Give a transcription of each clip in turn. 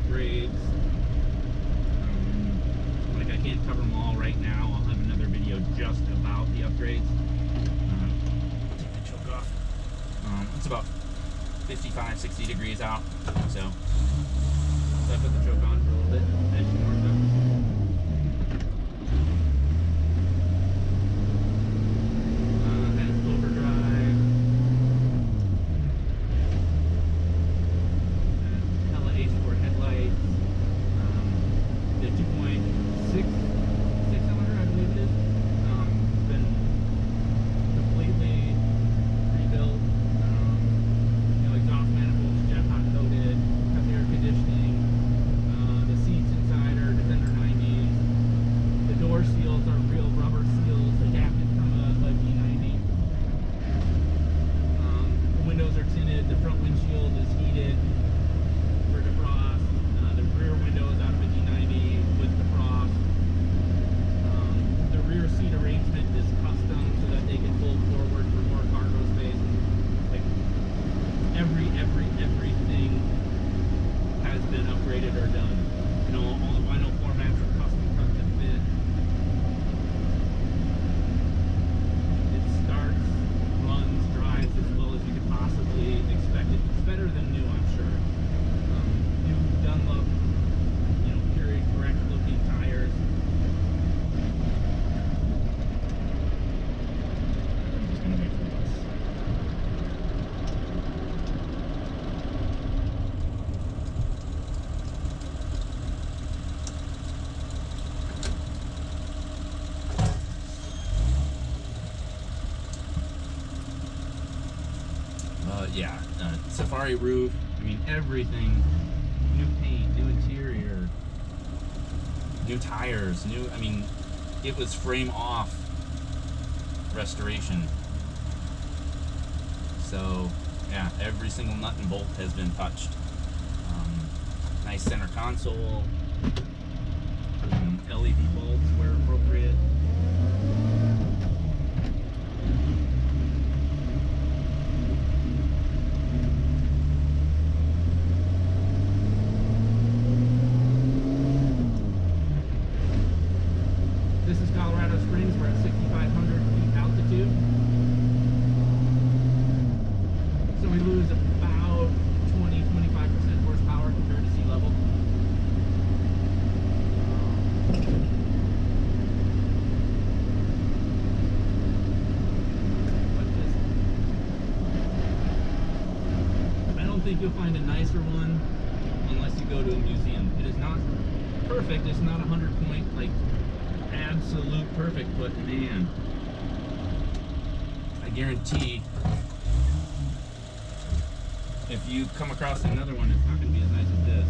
upgrades. Like I can't cover them all right now. I'll have another video just about the upgrades. Take the choke off. It's about 55, 60 degrees out, so I put the choke on for a little bit as she warms up. Has overdrive. Hella H4 headlights. The 2.6 cylinder, I believe it is. It's been completely rebuilt. Exhaust manifolds, jet hot coated, has air conditioning. The seats inside are Defender 90s. The door seals are real rubber seals adapted from a D90. The windows are tinted. The front windshield is heated for defrost. The rear window is out of a D90 with defrost. The rear seat arrangement is custom so that they can fold forward for more cargo space. Like everything has been upgraded or done. All the vinyl formats are custom cut to fit. It starts, runs, drives as well as you could possibly expect it. It's better than new, I'm sure. New Dunlop, period correct looking tires. I'm just gonna wait for this. Safari roof, everything, new paint, new interior, new tires, it was frame off restoration. So yeah, every single nut and bolt has been touched. Nice center console, LED bulbs where appropriate. We're at 6,500 feet altitude. So we lose about 20-25% horsepower compared to sea level. I don't think you'll find a nicer one unless you go to a museum. It is not perfect, it's not 100 point, absolute perfect, but man, I guarantee if you come across another one, it's not going to be as nice as this.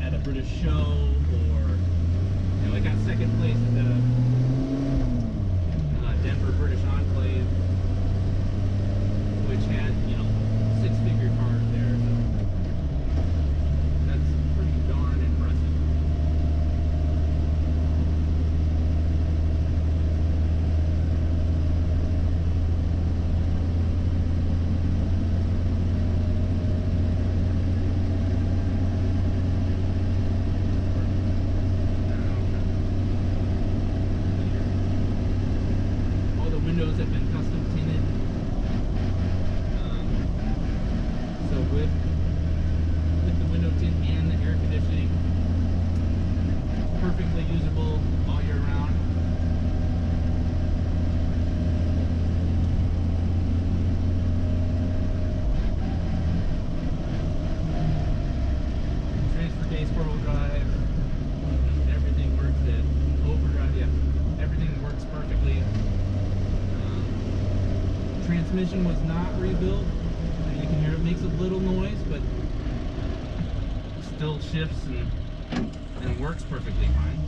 At a British show, or I got second place at the Denver British Enclave, which had six-figure cars there. So that's pretty darn impressive. Windows have been custom tinted. So with the window tint and the air conditioning, perfectly usable all year round. Transfer case, 4-wheel drive, everything works. It overdrive, yeah, everything works perfectly. Transmission was not rebuilt. You can hear it makes a little noise, but still shifts and works perfectly fine.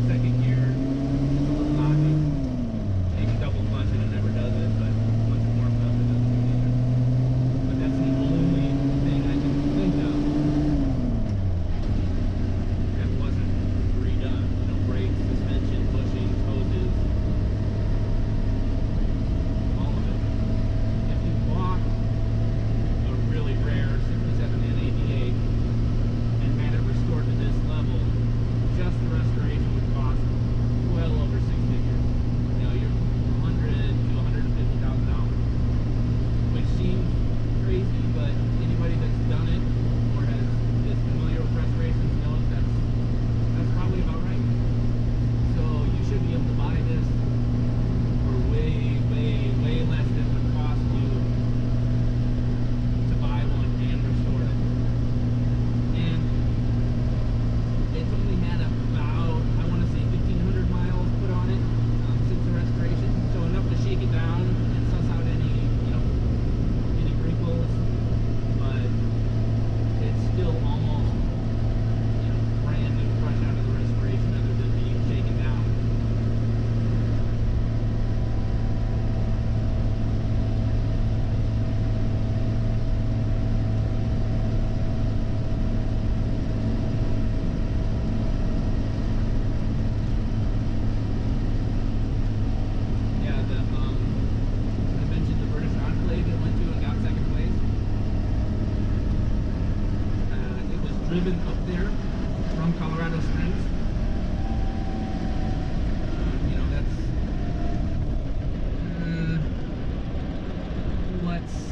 Second gear, it's a little knotty. You can double clutch it, it never does it, but once it warms up, it doesn't do either. But that's the only thing I can think of that wasn't redone. Brakes, suspension, bushings, hoses.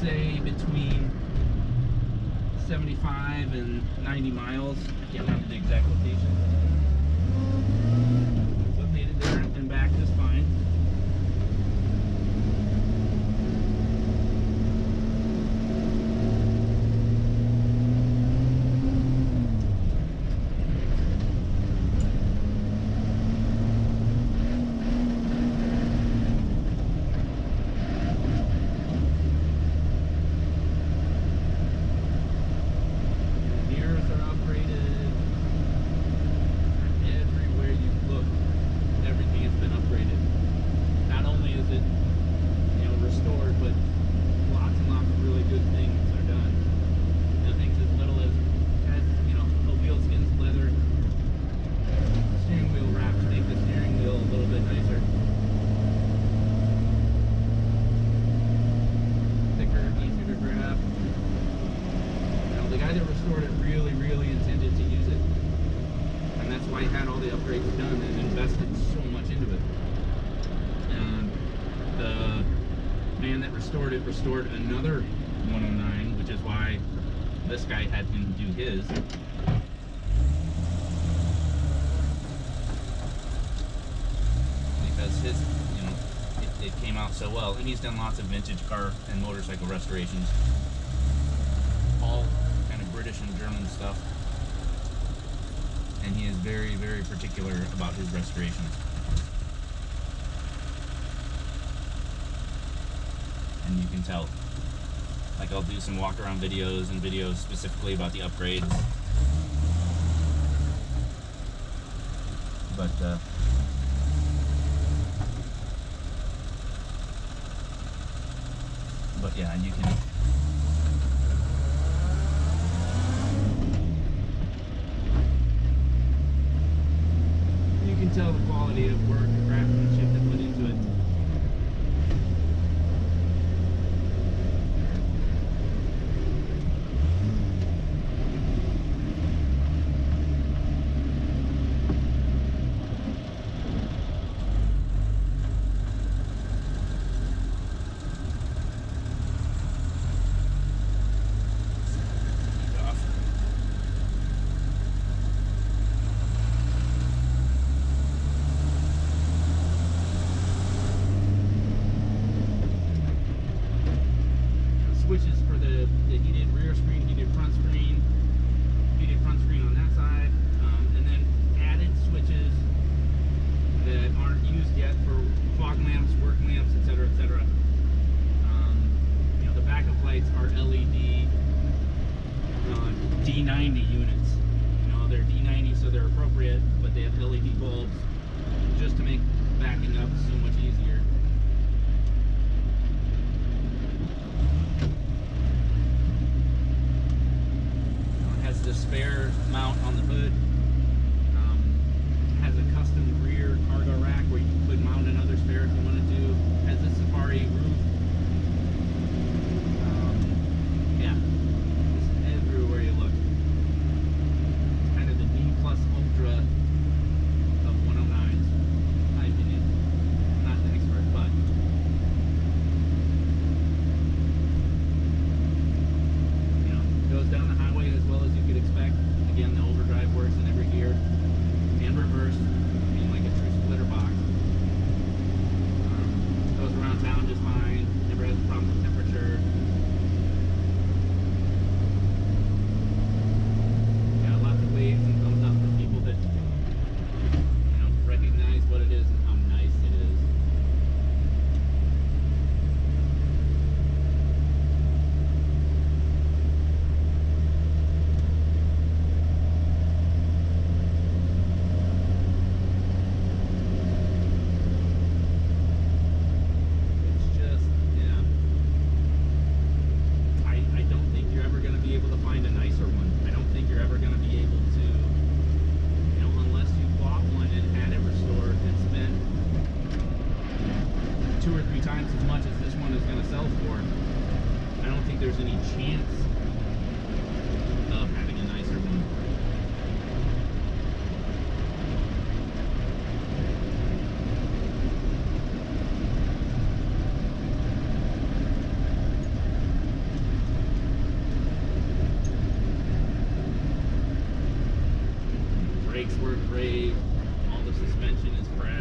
say between 75 and 90 miles. I can't remember the exact location. So it made it there and back just fine. Restored another 109, which is why this guy had him do his. Because his, you know, it came out so well. And he's done lots of vintage car and motorcycle restorations. All kind of British and German stuff. And he is very, very particular about his restorations. And you can tell. Like, I'll do some walk around videos and videos specifically about the upgrades. But yeah, and you can tell the quality of work and craftsmanship that went into it. Switches for the heated rear screen, heated front screen on that side, and then added switches that aren't used yet for fog lamps, work lamps, etc., etc. You know, the backup lights are LED D90 units. You know, they're D90, so they're appropriate, but they have LED bulbs just to make backing up so much easier. The spare mount on the hood has a custom rear cargo rack where you could mount another spare if you wanted to. Has a safari roof. Yeah, just everywhere you look. Kind of the D plus ultra of 109s, in my opinion. I'm not the expert, but you know, goes down the highway as well as you could expect. Again, the overdrive works in every gear and reverse, being like a true splitter box. Goes around town just fine. Never has a problem with temperature. Got lots of waves and thumbs up from people that, you know, recognize what it is and how nice it is. There's any chance of having a nicer one. brakes work great. All the suspension is fresh.